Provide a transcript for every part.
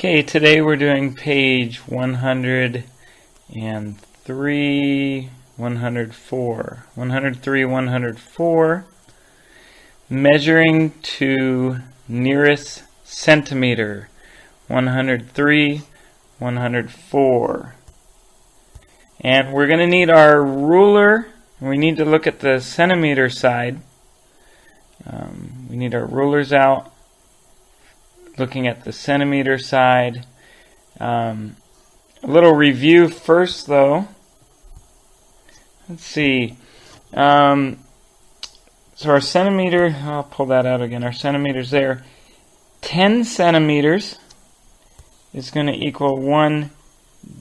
Okay, today we're doing page 103, 104. 103, 104. Measuring to nearest centimeter. 103, 104. And we're going to need our ruler. We need to look at the centimeter side. We need our rulers out. Looking at the centimeter side. A little review first, though. Let's see. So our centimeter, I'll pull that out again. Our centimeters there. 10 centimeters is going to equal 1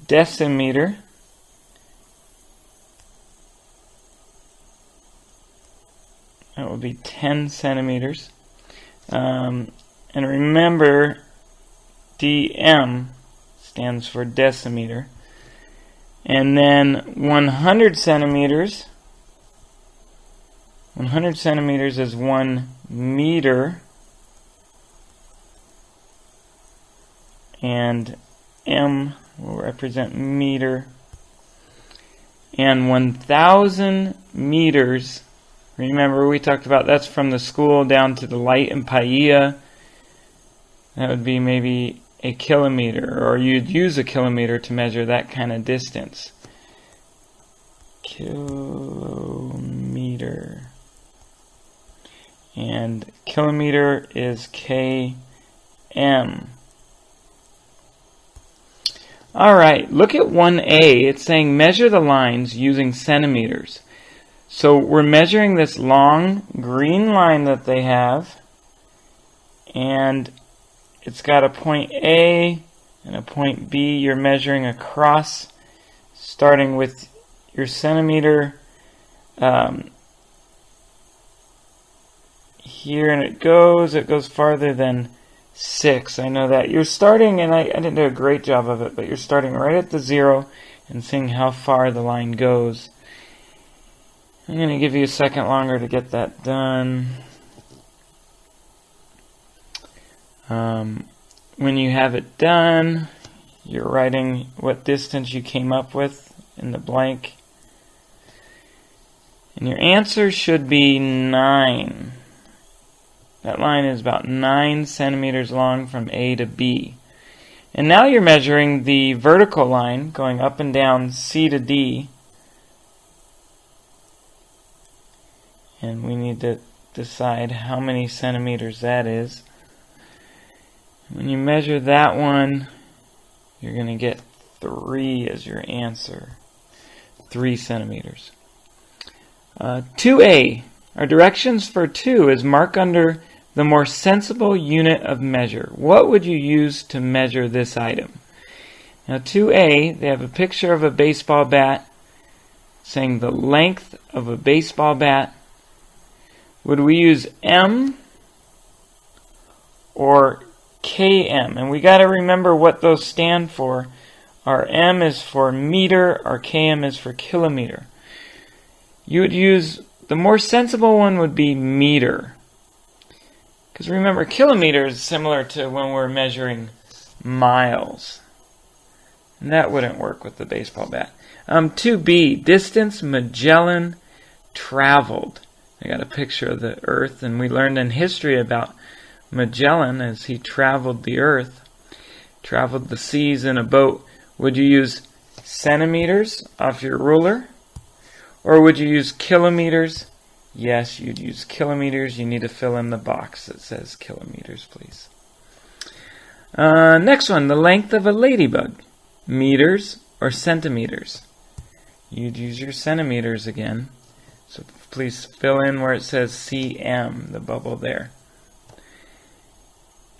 decimeter. That will be 10 centimeters. And remember, dm stands for decimeter. And then 100 centimeters. 100 centimeters is 1 meter. And m will represent meter. And 1,000 meters. Remember, we talked about that's from the school down to the light in Paia. That would be maybe a kilometer, or you'd use a kilometer to measure that kind of distance. Kilometer. And kilometer is km. Alright, look at 1a. It's saying measure the lines using centimeters. So we're measuring this long green line that they have, and it's got a point A and a point B. You're measuring across, starting with your centimeter here, and it goes farther than 6. I know that. You're starting, and I didn't do a great job of it, but you're starting right at the 0 and seeing how far the line goes. I'm going to give you a second longer to get that done. When you have it done, you're writing what distance you came up with in the blank. And your answer should be 9. That line is about 9 centimeters long from A to B. And now you're measuring the vertical line going up and down C to D. And we need to decide how many centimeters that is. When you measure that one, you're going to get 3 as your answer. 3 centimeters. 2a. Our directions for 2 is mark under the more sensible unit of measure. What would you use to measure this item? Now 2a, they have a picture of a baseball bat saying the length of a baseball bat. Would we use m or km? And we got to remember what those stand for. Our m is for meter, our km is for kilometer. You would use, the more sensible one would be meter. Because remember, kilometer is similar to when we're measuring miles. And that wouldn't work with the baseball bat. 2b, distance Magellan traveled. I got a picture of the Earth, and we learned in history about Magellan as he traveled the Earth, traveled the seas in a boat. Would you use centimeters off your ruler? Or would you use kilometers? Yes, you'd use kilometers. You need to fill in the box that says kilometers, please. Next one, the length of a ladybug. Meters or centimeters? You'd use your centimeters again. So please fill in where it says cm, the bubble there.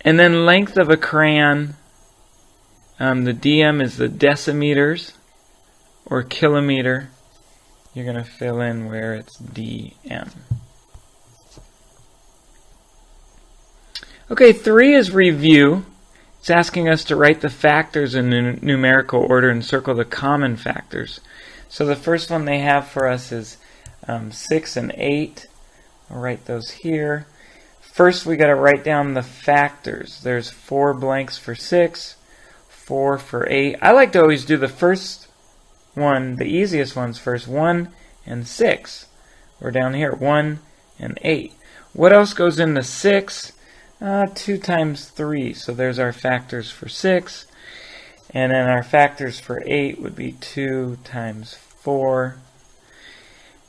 And then length of a crayon, the dm is the decimeters or kilometer. You're going to fill in where it's dm. Okay, 3 is review. It's asking us to write the factors in numerical order and circle the common factors. So the first one they have for us is 6 and 8. I'll write those here. First, we got to write down the factors. There's 4 blanks for 6, 4 for 8. I like to always do the first one, the easiest ones first. 1 and 6. We're down here, 1 and 8. What else goes into 6? 2 times 3. So there's our factors for 6. And then our factors for 8 would be 2 times 4.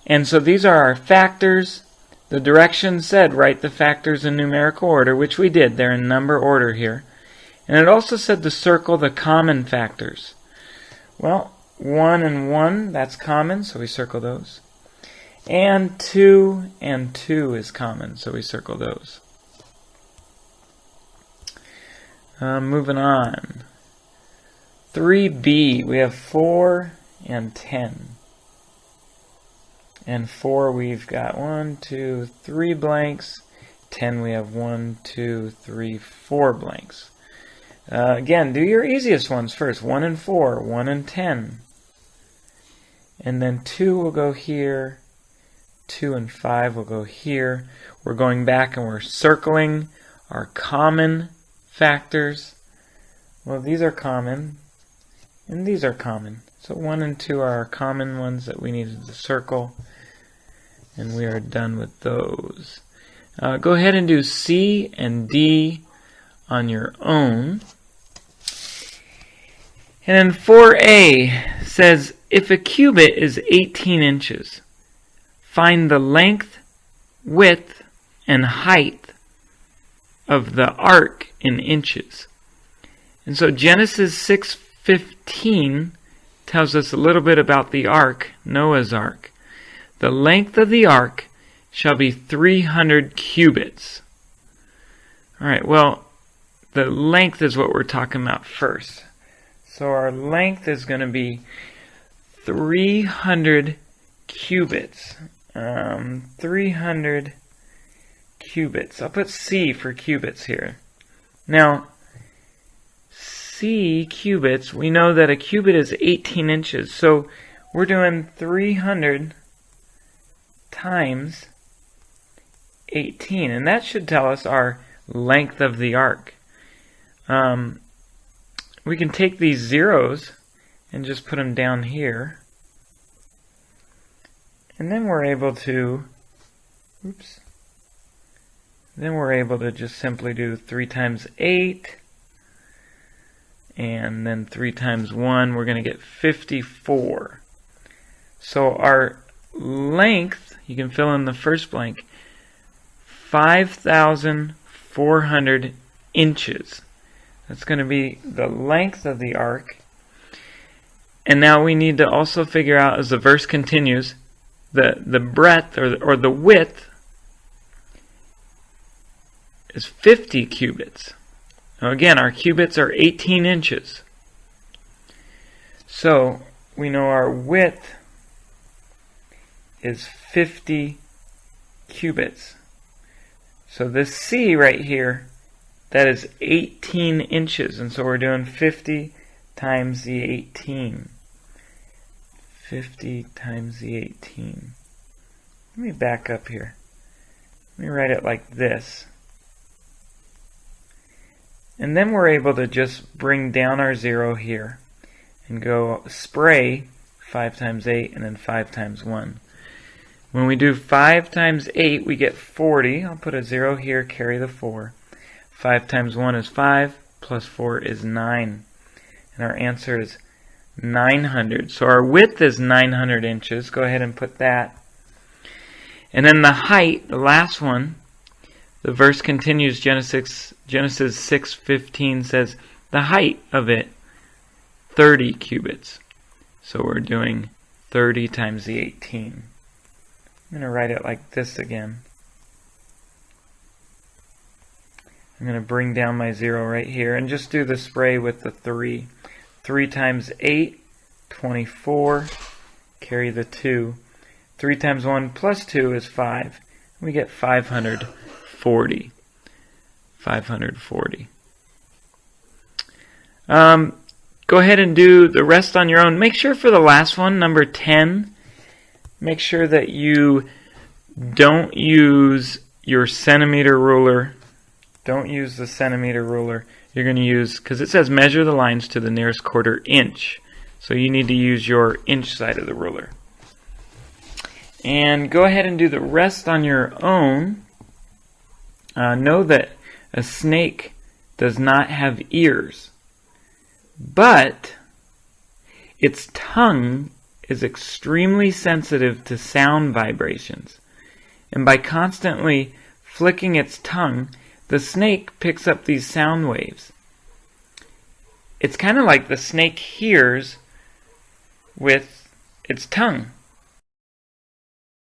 And so these are our factors. The directions said write the factors in numerical order, which we did. They're in number order here. And it also said to circle the common factors. Well, 1 and 1, that's common, so we circle those. And 2 is common, so we circle those. Moving on. 3b, we have 4 and 10. And 4 we've got 1, 2, 3 blanks. 10 we have 1, 2, 3, 4 blanks. Again, do your easiest ones first. 1 and 4, 1 and 10. And then 2 will go here. 2 and 5 will go here. We're going back and we're circling our common factors. Well, these are common. And these are common. So 1 and 2 are our common ones that we needed to circle. And we are done with those. Go ahead and do C and D on your own. And then 4a says, if a cubit is 18 inches, find the length, width, and height of the ark in inches. And so Genesis 6:15 tells us a little bit about the ark, Noah's ark. The length of the ark shall be 300 cubits. All right, well, the length is what we're talking about first. So our length is going to be 300 cubits. 300 cubits. I'll put C for cubits here. Now, C cubits, we know that a cubit is 18 inches. So we're doing 300 times 18. And that should tell us our length of the ark. We can take these zeros and just put them down here. And then we're able to, then we're able to just simply do 3 times 8. And then 3 times 1, we're going to get 54. So our length, you can fill in the first blank, 5,400 inches. That's going to be the length of the ark. And now we need to also figure out, as the verse continues, the breadth or the width is 50 cubits. Now again, our cubits are 18 inches. So we know our width is 50 cubits. So this C right here, that is 18 inches. And so we're doing 50 times the 18. 50 times the 18. Let me back up here. Let me write it like this. And then we're able to just bring down our 0 here and go spray 5 times 8 and then 5 times 1. When we do 5 times 8, we get 40. I'll put a 0 here, carry the 4. 5 times 1 is 5, plus 4 is 9. And our answer is 900. So our width is 900 inches. Go ahead and put that. And then the height, the last one, the verse continues, Genesis 6:15 says, the height of it, 30 cubits. So we're doing 30 times the 18. I'm going to write it like this again. I'm going to bring down my 0 right here and just do the spray with the 3. 3 times 8, 24. Carry the 2. 3 times 1 plus 2 is 5. We get 540. 540. Go ahead and do the rest on your own. Make sure for the last one, number 10, make sure that you don't use your centimeter ruler Don't use the centimeter ruler. You're going to use, because it says measure the lines to the nearest quarter inch. So you need to use your inch side of the ruler. And go ahead and do the rest on your own. Know that a snake does not have ears, but its tongue is extremely sensitive to sound vibrations. And by constantly flicking its tongue, the snake picks up these sound waves. It's kind of like the snake hears with its tongue.